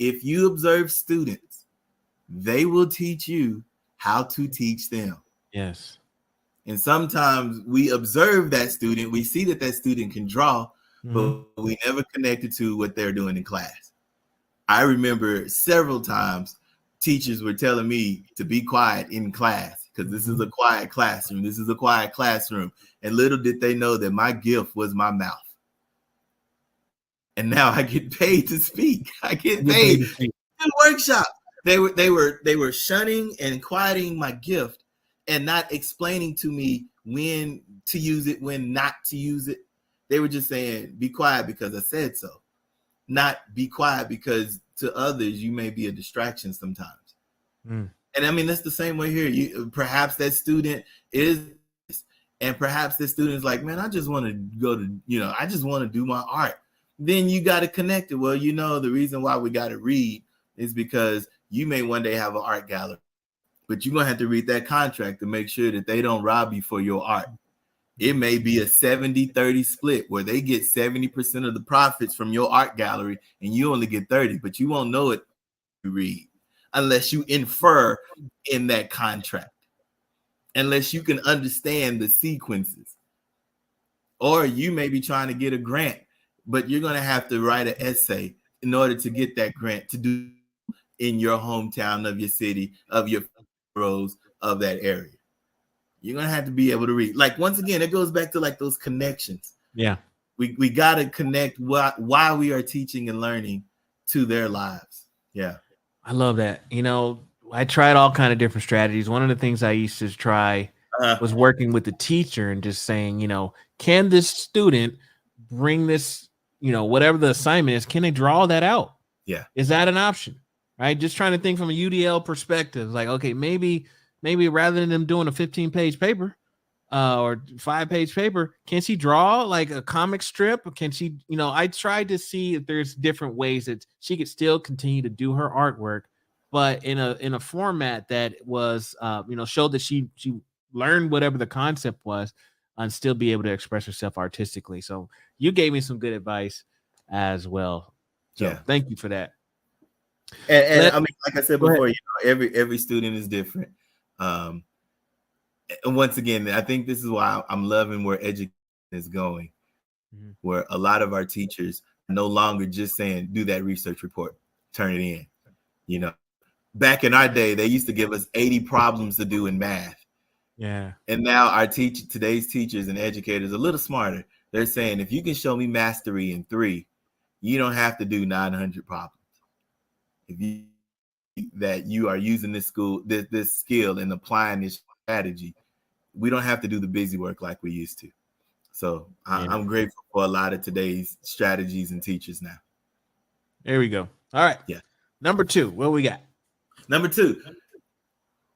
if you observe students, they will teach you how to teach them. Yes. And sometimes we observe that student, we see that student can draw, but we never connected to what they're doing in class. I remember several times teachers were telling me to be quiet in class because this is a quiet classroom. This is a quiet classroom. And little did they know that my gift was my mouth. And now I get paid to speak. I get paid to workshop. They were shunning and quieting my gift and not explaining to me when to use it, when not to use it. They were just saying, be quiet because I said so. Not be quiet because to others, you may be a distraction sometimes. And I mean, that's the same way here. Perhaps that student is, and perhaps the student is like, man, I just want to go to, I just want to do my art. Then you got to connect it. Well, the reason why we got to read is because you may one day have an art gallery, but you're going to have to read that contract to make sure that they don't rob you for your art. It may be a 70-30 split where they get 70% of the profits from your art gallery and you only get 30, but you won't know it you read unless you infer in that contract, unless you can understand the sequences. Or you may be trying to get a grant, but you're going to have to write an essay in order to get that grant to do in your hometown of your city, of your rows of that area. You're going to have to be able to read. Like, once again, it goes back to like those connections. Yeah. We got to connect why we are teaching and learning to their lives. Yeah. I love that. I tried all kind of different strategies. One of the things I used to try was working with the teacher and just saying, can this student bring this, whatever the assignment is, can they draw that out? Yeah. Is that an option? Right. Just trying to think from a UDL perspective, like, okay, maybe rather than them doing a 15-page paper or 5-page paper, can she draw like a comic strip? Or can she, I tried to see if there's different ways that she could still continue to do her artwork, but in a format that was, showed that she learned whatever the concept was and still be able to express herself artistically. So you gave me some good advice as well. So Thank you for that. And I mean, like I said before, every student is different. And once again, I think this is why I'm loving where education is going, where a lot of our teachers are no longer just saying, do that research report, turn it in. Back in our day, they used to give us 80 problems to do in math. Yeah. And now today's teachers and educators are a little smarter. They're saying, if you can show me mastery in 3, you don't have to do 900 problems. If you are using this skill and applying this strategy, we don't have to do the busy work like we used to. So I'm grateful for a lot of today's strategies and teachers now. There we go. All right. Yeah. Number 2, what we got? Number 2,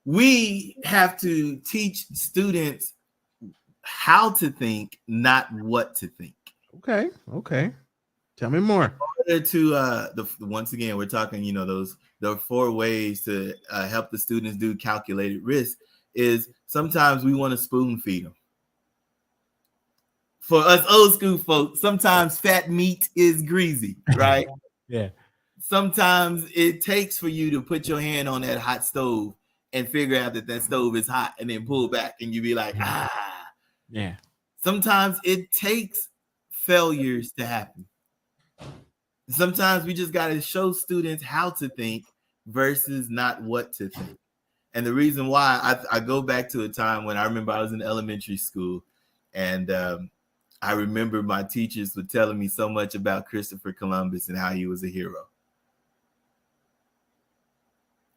we have to teach students how to think, not what to think. Okay. Tell me more. In order to once again, we're talking, the 4 ways to help the students do calculated risk is sometimes we want to spoon feed them. For us old school folks, sometimes fat meat is greasy, right? Yeah. Sometimes it takes for you to put your hand on that hot stove and figure out that stove is hot and then pull back and you be like, Yeah. Sometimes it takes failures to happen. Sometimes we just got to show students how to think versus not what to think. And the reason why I go back to a time when I remember I was in elementary school and I remember my teachers were telling me so much about Christopher Columbus and how he was a hero.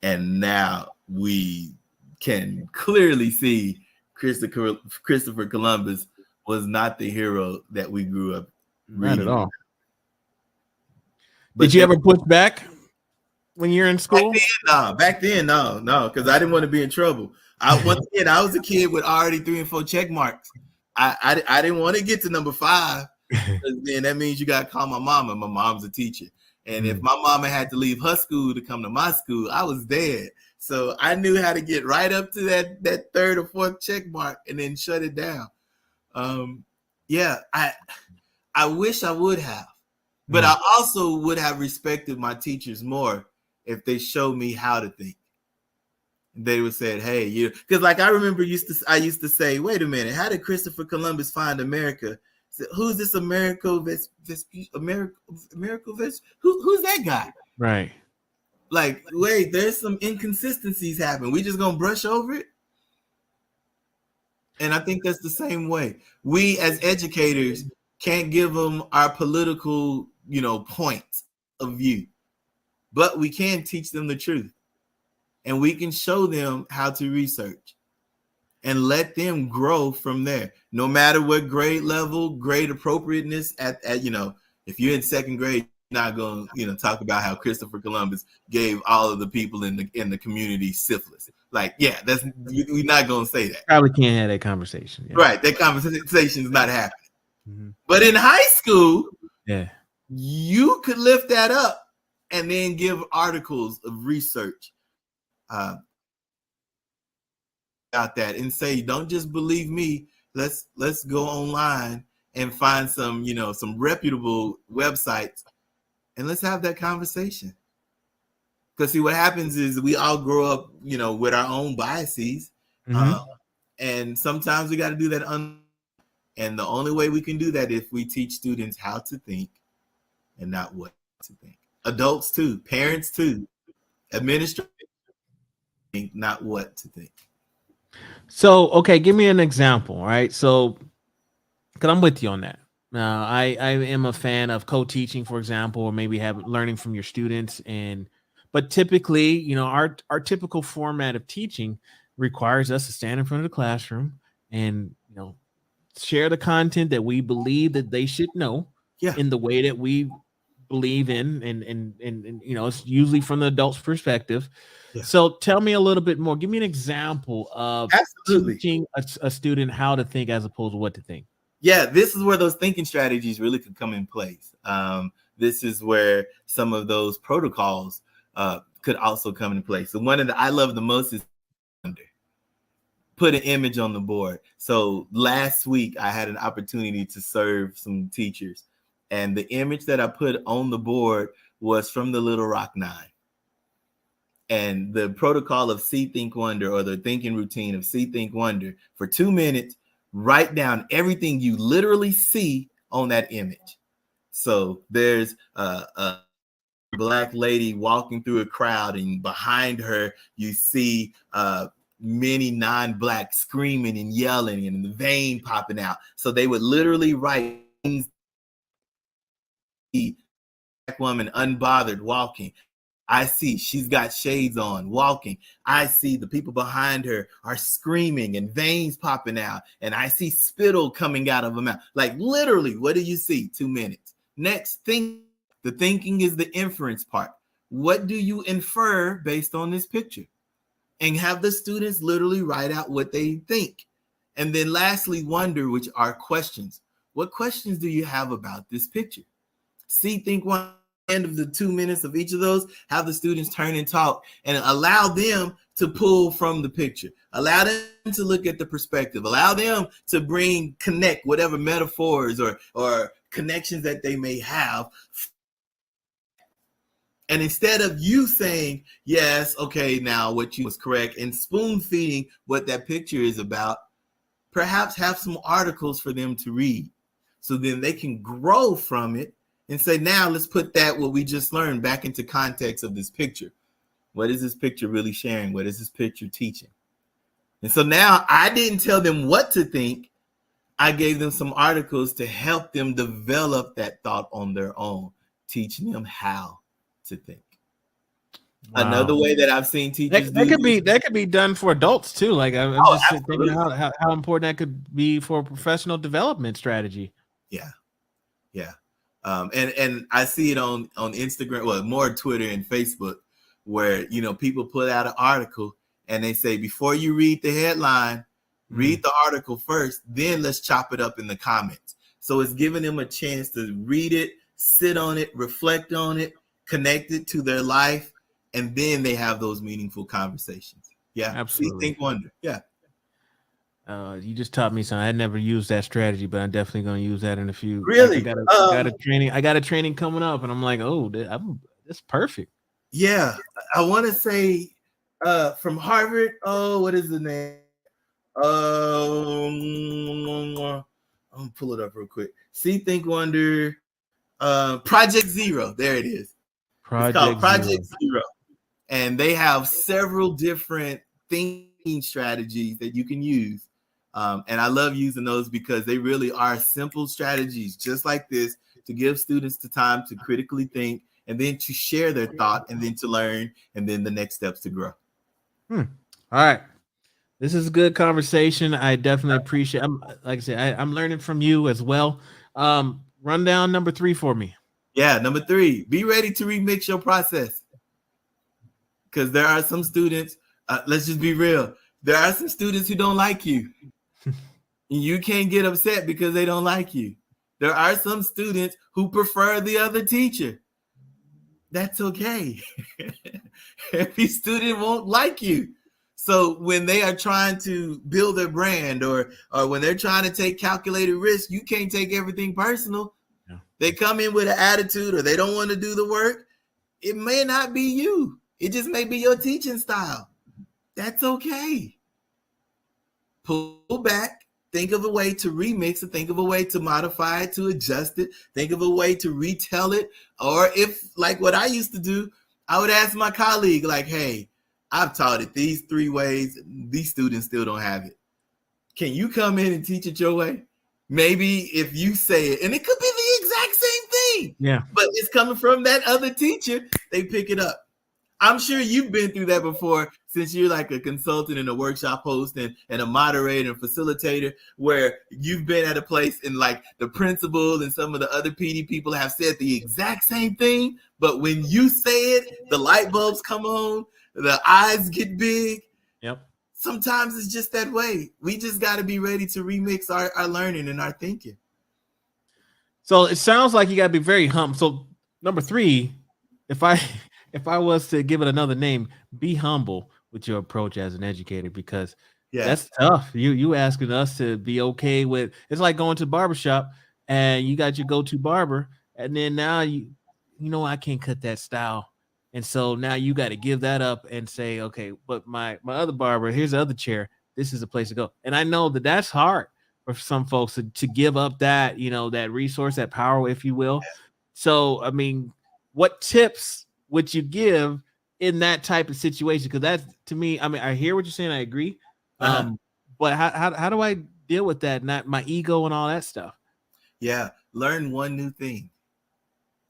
And now we can clearly see Christopher Columbus was not the hero that we grew up reading. Not at all. But did you ever push back when you're in school? Back then, no, because I didn't want to be in trouble. I was a kid with already 3 and 4 check marks. I didn't want to get to number 5. Then that means you got to call my mama. My mom's a teacher. And if my mama had to leave her school to come to my school, I was dead. So I knew how to get right up to that 3rd or 4th check mark and then shut it down. I wish I would have. But I also would have respected my teachers more if they showed me how to think. They would say, "Hey, you," because like I remember I used to say, "Wait a minute, how did Christopher Columbus find America? Who's this Americo America? Who's that guy?" Right. Like, wait, there's some inconsistencies happen. We just gonna brush over it? And I think that's the same way. We as educators can't give them our political, points of view, but we can teach them the truth, and we can show them how to research and let them grow from there. No matter what grade level, grade appropriateness at if you're in second grade, you're not going to talk about how Christopher Columbus gave all of the people in the community syphilis. Like, yeah, we're not going to say that. Probably can't have that conversation. Yeah. Right, that conversation is not happening. Mm-hmm. But in high school, you could lift that up and then give articles of research about that and say, don't just believe me. Let's go online and find some reputable websites and let's have that conversation. Because see, what happens is we all grow up, with our own biases, and sometimes we got to do that. And the only way we can do that is if we teach students how to think and not what to think. Adults too, parents too, administrators think, not what to think. So, okay, give me an example, right? So, because I'm with you on that. Now, I am a fan of co-teaching, for example, or maybe learning from your students. But typically, our typical format of teaching requires us to stand in front of the classroom and, share the content that we believe that they should know in the way that we believe in. And it's usually from the adult's perspective. Yeah. So tell me a little bit more. Give me an example of teaching a student how to think as opposed to what to think. Yeah, this is where those thinking strategies really could come in place. This is where some of those protocols could also come into place. So one of I love the most is put an image on the board. So last week I had an opportunity to serve some teachers, and the image that I put on the board was from the Little Rock Nine. And the protocol of See, Think, Wonder, or the thinking routine of See, Think, Wonder, for 2 minutes, write down everything you literally see on that image. So there's a Black lady walking through a crowd, and behind her you see many non-Black screaming and yelling and the vein popping out. So they would literally write Black woman unbothered walking. I see she's got shades on walking. I see the people behind her are screaming and veins popping out. And I see spittle coming out of her mouth. Like literally, what do you see? 2 minutes. Next, think. The thinking is the inference part. What do you infer based on this picture? And have the students literally write out what they think. And then lastly, wonder, which are questions. What questions do you have about this picture? See, think, one. End of the 2 minutes of each of those, have the students turn and talk and allow them to pull from the picture, allow them to look at the perspective, allow them to connect whatever metaphors or connections that they may have. And instead of you saying, yes, okay, now what you was correct, and spoon feeding what that picture is about, perhaps have some articles for them to read so then they can grow from it. And say, now let's put what we just learned back into context of this picture. What is this picture really sharing? What is this picture teaching? And so now I didn't tell them what to think. I gave them some articles to help them develop that thought on their own, teaching them how to think. Wow. Another way that I've seen teachers that could be done for adults too. Like I'm just thinking how important that could be for professional development strategy. Yeah. And I see it on Instagram, well, more Twitter and Facebook, where people put out an article and they say, before you read the headline, read the article first, then let's chop it up in the comments. So it's giving them a chance to read it, sit on it, reflect on it, connect it to their life, and then they have those meaningful conversations. Yeah, absolutely. See, think, wonder. Yeah. You just taught me something. I never used that strategy, but I'm definitely going to use that in a few. I Really? got a training. I got a training coming up, and I'm like, oh, that's perfect. Yeah, I want to say from Harvard. Oh, what is the name? I'm gonna pull it up real quick. See, Think, Wonder. Project Zero. There it is. It's called Project Project Zero. Zero, and they have several different thinking strategies that you can use. And I love using those because they really are simple strategies, just like this, to give students the time to critically think and then to share their thought and then to learn and then the next steps to grow. All right. This is a good conversation. I definitely appreciate. Like I said, I'm learning from you as well. Rundown number 3 for me. Yeah, number 3, be ready to remix your process. Because there are some students, let's just be real, there are some students who don't like you. You can't get upset because they don't like you. There are some students who prefer the other teacher. That's okay. Every student won't like you. So when they are trying to build their brand or when they're trying to take calculated risk, you can't take everything personal. Yeah. They come in with an attitude or they don't want to do the work. It may not be you. It just may be your teaching style. That's okay. Pull back. Think of a way to remix it. Think of a way to modify it, to adjust it. Think of a way to retell it. Or if, like what I used to do, I would ask my colleague, like, hey, I've taught it these 3 ways. These students still don't have it. Can you come in and teach it your way? Maybe if you say it, and it could be the exact same thing. Yeah. But it's coming from that other teacher, they pick it up. I'm sure you've been through that before, since you're like a consultant and a workshop host and a moderator and facilitator, where you've been at a place and like the principal and some of the other PD people have said the exact same thing. But when you say it, the light bulbs come on, the eyes get big. Yep. Sometimes it's just that way. We just got to be ready to remix our learning and our thinking. So it sounds like you got to be very humble. So number 3, if I was to give it another name, be humble with your approach as an educator, because that's tough. You asking us to be okay with, it's like going to the barbershop and you got your go-to barber, and then now you I can't cut that style. And so now you got to give that up and say, okay, but my other barber, here's the other chair. This is the place to go. And I know that that's hard for some folks to give up that, that resource, that power, if you will. So, I mean, what tips would you give in that type of situation? Because that's, to me, I mean, I hear what you're saying. I agree. But how do I deal with that? Not my ego and all that stuff. Yeah. Learn one new thing.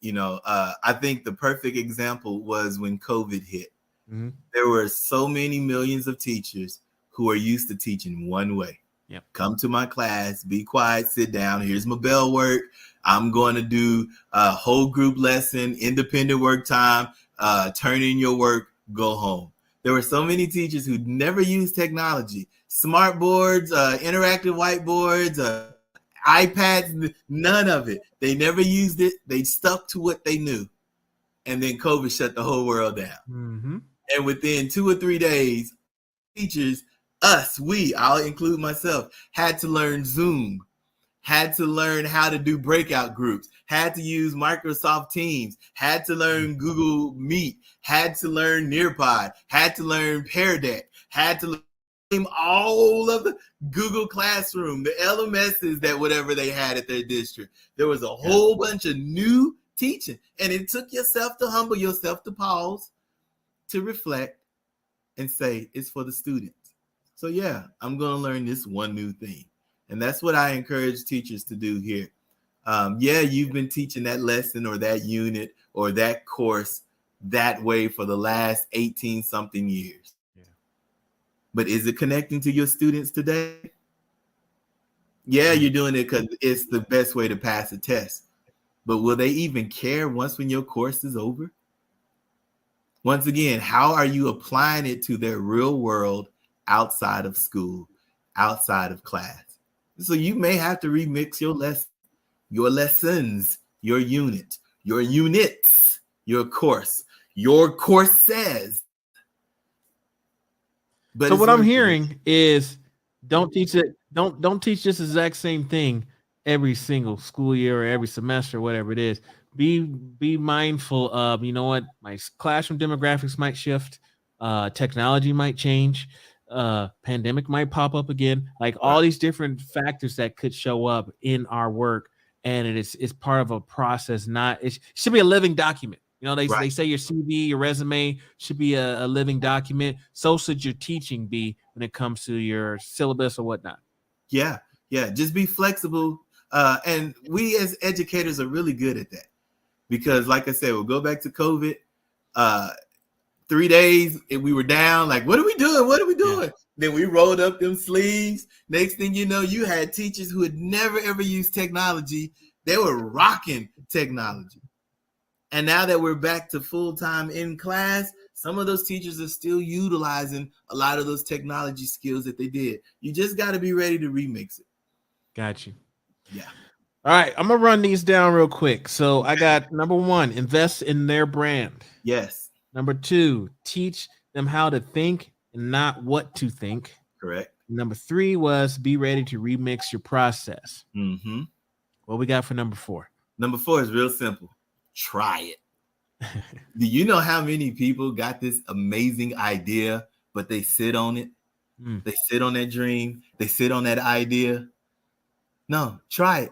I think the perfect example was when COVID hit. Mm-hmm. There were so many millions of teachers who are used to teaching one way. Yep. Come to my class, be quiet, sit down. Here's my bell work. I'm going to do a whole group lesson, independent work time, turn in your work, go home. There were so many teachers who never used technology, smart boards, interactive whiteboards, iPads, none of it. They never used it. They stuck to what they knew. And then COVID shut the whole world down. Mm-hmm. And within 2 or 3 days, teachers, I'll include myself, had to learn Zoom, had to learn how to do breakout groups, had to use Microsoft Teams, had to learn Google Meet, had to learn Nearpod, had to learn Pear Deck, had to learn all of the Google Classroom, the LMSs, that whatever they had at their district. There was a whole bunch of new teaching, and it took yourself to humble yourself, to pause, to reflect, and say, it's for the students. So yeah, I'm going to learn this one new thing. And that's what I encourage teachers to do here. You've been teaching that lesson or that unit or that course that way for the last 18 something years. Yeah. But is it connecting to your students today? Yeah, you're doing it because it's the best way to pass a test. But will they even care when your course is over? Once again, how are you applying it to their real world outside of school, outside of class? So you may have to remix your lessons, your unit, your units, your course, your courses. But so what I'm hearing is Don't teach it. Don't teach this exact same thing every single school year or every semester, whatever it is. Be mindful of, you know what, my classroom demographics might shift, technology might change, pandemic might pop up again, like all these different factors that could show up in our work, and it's part of a process. Not it should be a living document. You know, they say your CV, your resume should be a living document. So should your teaching be when it comes to your syllabus or whatnot. Yeah, just be flexible. And we as educators are really good at that, because like I said, we'll go back to COVID. 3 days and we were down, like, what are we doing? Yeah. Then we rolled up them sleeves. Next thing you know, you had teachers who had never ever used technology. They were rocking technology. And now that we're back to full-time in class, some of those teachers are still utilizing a lot of those technology skills that they did. You just got to be ready to remix it. Got you. Yeah. All right, I'm gonna run these down real quick. So I got number 1, invest in their brand. Yes. Number 2, teach them how to think and not what to think. Correct. Number 3 was be ready to remix your process. Mm-hmm. What we got for number 4? Number 4 is real simple. Try it. Do you know how many people got this amazing idea, but they sit on it? They sit on that dream. They sit on that idea. No, try it.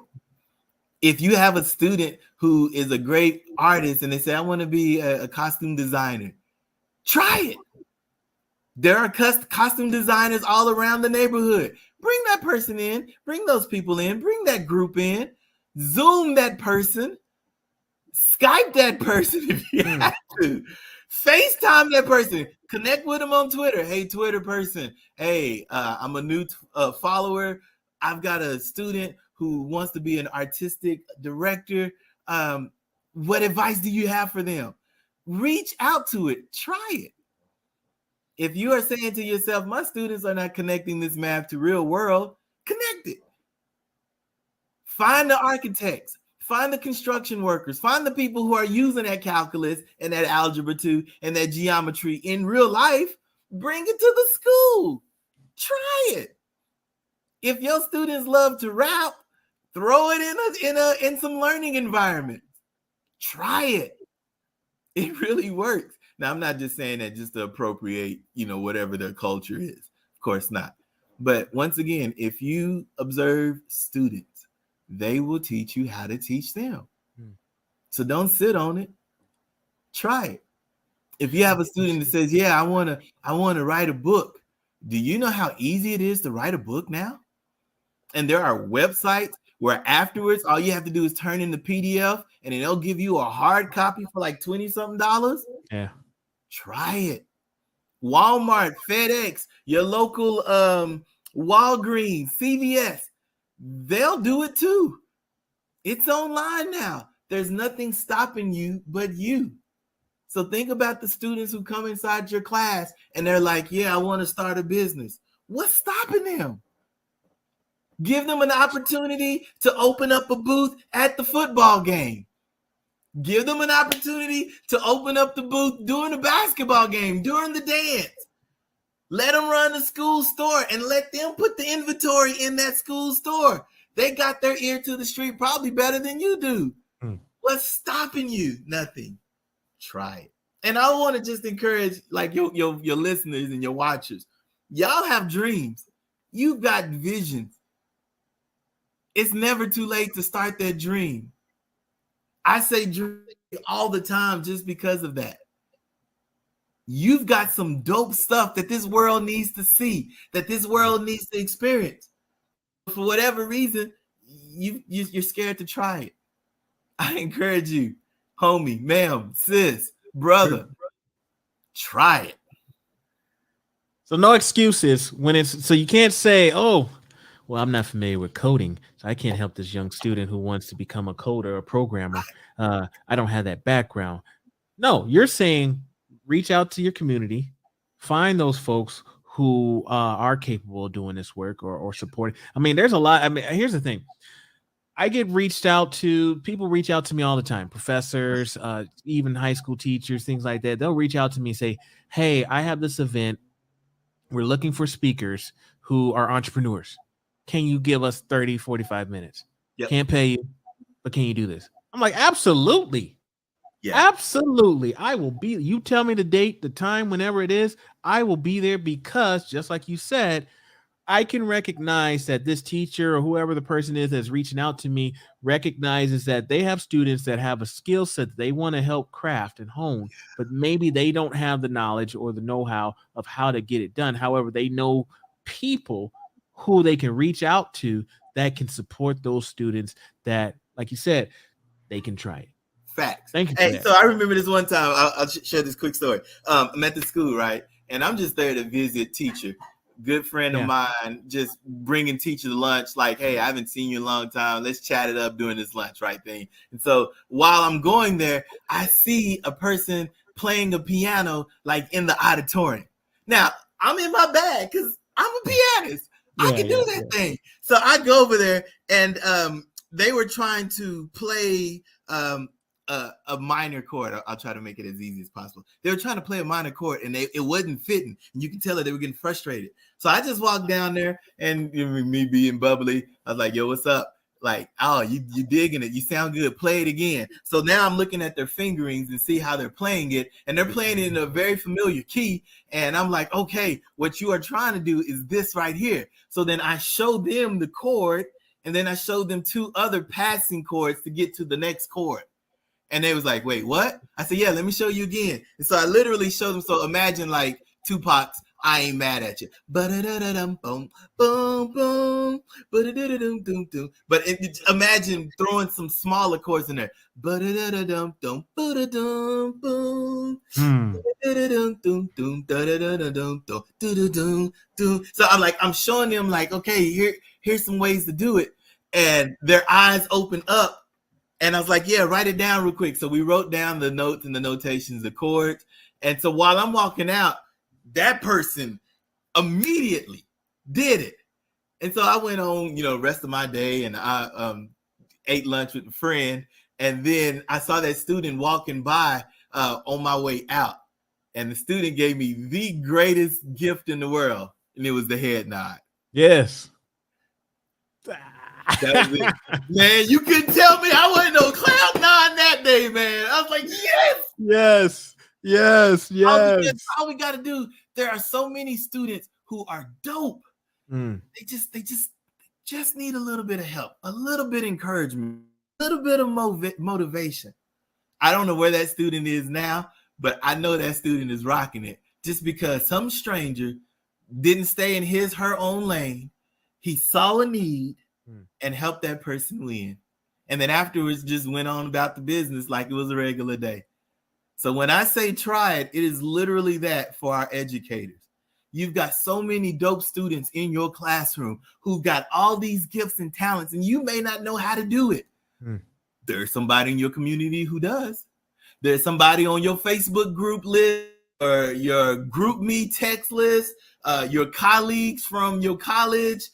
If you have a student who is a great artist and they say, I want to be a costume designer, try it. There are costume designers all around the neighborhood. Bring that person in. Bring those people in. Bring that group in. Zoom that person. Skype that person if you have to. FaceTime that person. Connect with them on Twitter. Hey, Twitter person. Hey, I'm a new follower. I've got a student who wants to be an artistic director. What advice do you have for them? Reach out to it. Try it. If you are saying to yourself, my students are not connecting this math to real world, connect it. Find the architects. Find the construction workers. Find the people who are using that calculus and that algebra 2 and that geometry in real life. Bring it to the school. Try it. If your students love to rap, throw it in some learning environment. Try it. It really works. Now, I'm not just saying that just to appropriate, whatever their culture is. Of course not. But once again, if you observe students, they will teach you how to teach them. So don't sit on it. Try it. If you have a student that says, yeah, I want to write a book. Do you know how easy it is to write a book now? And there are websites where afterwards, all you have to do is turn in the PDF and then they'll give you a hard copy for like $20-something. Yeah. Try it. Walmart, FedEx, your local Walgreens, CVS, they'll do it too. It's online now. There's nothing stopping you but you. So think about the students who come inside your class and they're like, yeah, I want to start a business. What's stopping them? Give them an opportunity to open up a booth at the football game. Give them an opportunity to open up the booth during the basketball game, during the dance. Let them run the school store and let them put the inventory in that school store. They got their ear to the street probably better than you do. What's stopping you? Nothing. Try it. And I want to just encourage like your listeners and your watchers. Y'all have dreams. You've got visions. It's never too late to start that dream. I say dream all the time just because of that. You've got some dope stuff that this world needs to see, that this world needs to experience. For whatever reason, you're scared to try it. I encourage you, homie, ma'am, sis, brother, try it. So no excuses when so you can't say, oh, well, I'm not familiar with coding, so I can't help this young student who wants to become a coder or programmer. I don't have that background. No, you're saying reach out to your community, find those folks who are capable of doing this work or supporting. I mean, there's a lot. I mean, here's the thing. I get people reach out to me all the time, professors, even high school teachers, things like that. They'll reach out to me and say, hey, I have this event. We're looking for speakers who are entrepreneurs. Can you give us 30, 45 minutes? Yep. Can't pay you, but can you do this? I'm like, absolutely. Yeah. Absolutely. I will be. You tell me the date, the time, whenever it is, I will be there because just like you said, I can recognize that this teacher or whoever the person is that's reaching out to me recognizes that they have students that have a skill set that they want to help craft and hone, but maybe they don't have the knowledge or the know-how of how to get it done. However, they know people who they can reach out to that can support those students that, like you said, they can try it. Facts. Thank you. Hey, so I remember this one time. I'll share this quick story. I'm at the school, right? And I'm just there to visit teacher. Good friend of mine, just bringing teacher to lunch. Like, hey, I haven't seen you in a long time. Let's chat it up during this lunch, right thing. And so while I'm going there, I see a person playing a piano, like in the auditorium. Now I'm in my bag because I'm a pianist. I can do that thing. So I go over there, and they were trying to play a minor chord. I'll try to make it as easy as possible. They were trying to play a minor chord, and it wasn't fitting. And you can tell that they were getting frustrated. So I just walked down there, and me being bubbly, I was like, "Yo, what's up?" Like, "Oh, you digging it? You sound good. Play it again." So now I'm looking at their fingerings and see how they're playing it, and they're playing it in a very familiar key. And I'm like, "Okay, what you are trying to do is this right here." So then I show them the chord, and then I showed them 2 other passing chords to get to the next chord. And they was like, "Wait, what?" I said, "Yeah, let me show you again." And so I literally showed them. So imagine like Tupac's "I Ain't Mad at You." But imagine throwing some smaller chords in there. So I'm showing them like, okay, here's some ways to do it. And their eyes open up. And I was like, "Yeah, write it down real quick." So we wrote down the notes and the notations, the chords. And so while I'm walking out, that person immediately did it. And so I went on, rest of my day, and I ate lunch with a friend. And then I saw that student walking by on my way out. And the student gave me the greatest gift in the world. And it was the head nod. Yes. That was it. Man, you couldn't tell me I wasn't no cloud nine that day, man. I was like, yes. All we got to do. There are so many students who are dope. They just need a little bit of help, a little bit of encouragement, a little bit of motivation. I don't know where that student is now, but I know that student is rocking it just because some stranger didn't stay in her own lane. He saw a need and helped that person win. And then afterwards just went on about the business like it was a regular day. So when I say try it, it is literally that for our educators. You've got so many dope students in your classroom who got all these gifts and talents, and you may not know how to do it. There's somebody in your community who does. There's somebody on your Facebook group list or your group me text list, your colleagues from your college,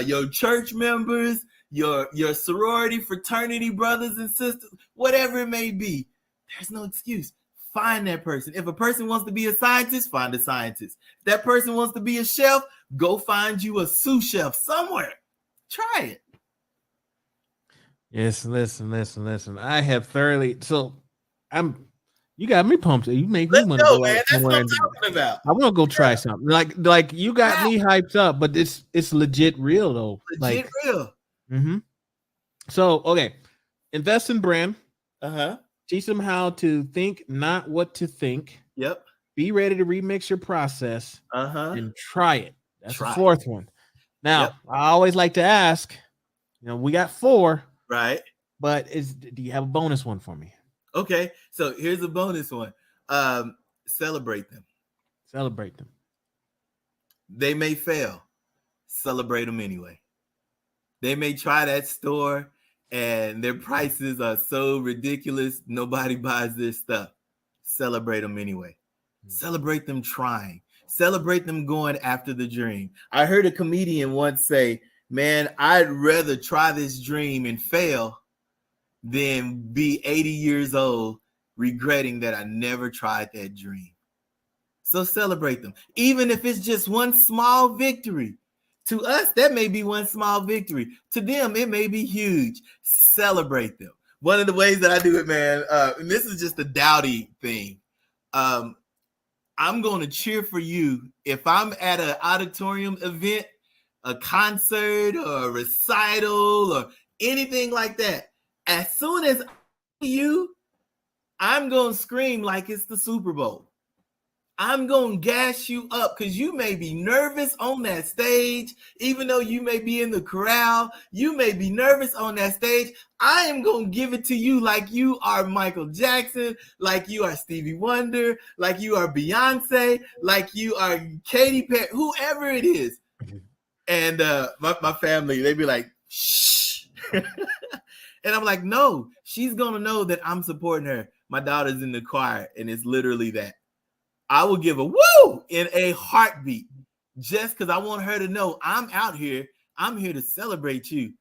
your church members, your sorority, fraternity brothers and sisters, whatever it may be. There's no excuse. Find that person. If a person wants to be a scientist, find a scientist. If that person wants to be a chef, go find you a sous chef somewhere. Try it. Yes, listen. I have thoroughly. So you got me pumped. You make me want to go, man. That's what I'm talking about. I want to go try something. Like you got me hyped up, but it's legit real though. Legit real. So okay, invest in brand. Teach them how to think, not what to think. Yep. Be ready to remix your process. And try it. That's the 4th one. Now, I always like to ask. We got 4. Right. But do you have a bonus one for me? Okay, so here's a bonus one. Celebrate them. Celebrate them. They may fail. Celebrate them anyway. They may try that store and their prices are so ridiculous, nobody buys their stuff. Celebrate them anyway. Celebrate them trying. Celebrate them going after the dream. I heard a comedian once say, "Man, I'd rather try this dream and fail than be 80 years old regretting that I never tried that dream." So celebrate them. Even if it's just one small victory, To us, that may be one small victory. To them, it may be huge. Celebrate them. One of the ways that I do it, man, and this is just a dowdy thing. I'm going to cheer for you if I'm at an auditorium event, a concert or a recital or anything like that. As soon as I'm going to scream like it's the Super Bowl. I'm going to gas you up because you may be nervous on that stage. Even though you may be in the corral, you may be nervous on that stage. I am going to give it to you like you are Michael Jackson, like you are Stevie Wonder, like you are Beyonce, like you are Katy Perry, whoever it is. And my family, they be like, shh. And I'm like, no, she's going to know that I'm supporting her. My daughter's in the choir, and it's literally that. I will give a woo in a heartbeat just because I want her to know I'm out here. I'm here to celebrate you.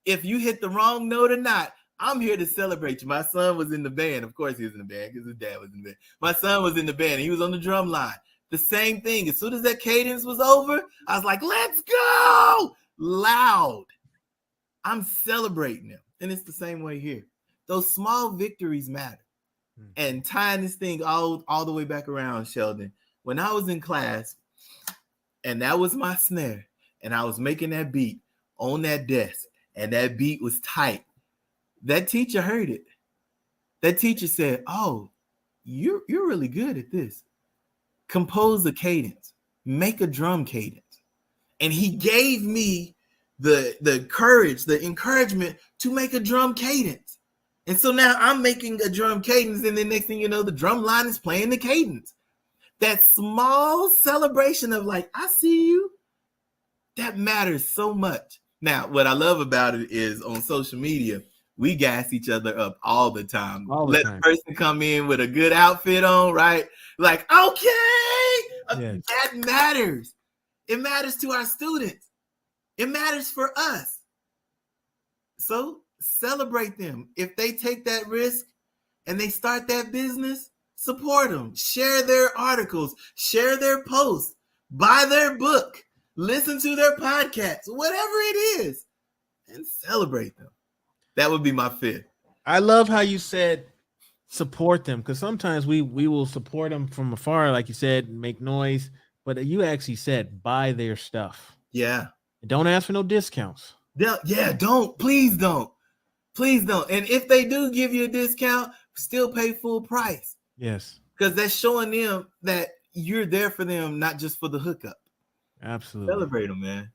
If you hit the wrong note or not, I'm here to celebrate you. My son was in the band. Of course he was in the band because his dad was in the band. My son was in the band. And he was on the drum line. The same thing. As soon as that cadence was over, I was like, let's go. Loud. I'm celebrating them. And it's the same way here. Those small victories matter. And tying this thing all the way back around, Sheldon, when I was in class and that was my snare and I was making that beat on that desk and that beat was tight, that teacher heard it. That teacher said, oh, you're really good at this. Compose a cadence, make a drum cadence. And he gave me the courage, the encouragement to make a drum cadence. And so now I'm making a drum cadence, and then next thing you know, the drum line is playing the cadence. That small celebration of like, I see you, that matters so much. Now, what I love about it is on social media, we gas each other up all the time. Let the person come in with a good outfit on, right? Like, okay, yes. That matters. It matters to our students. It matters for us. So celebrate them. If they take that risk and they start that business, support them. Share their articles, share their posts, buy their book, listen to their podcast, whatever it is, and celebrate them. That would be my fifth. I love how you said support them, because sometimes we will support them from afar, like you said, make noise, but you actually said buy their stuff. Yeah. Don't ask for no discounts. Yeah, don't. Please don't. Please don't. And if they do give you a discount, still pay full price. Yes. Because that's showing them that you're there for them, not just for the hookup. Absolutely. Celebrate them, man.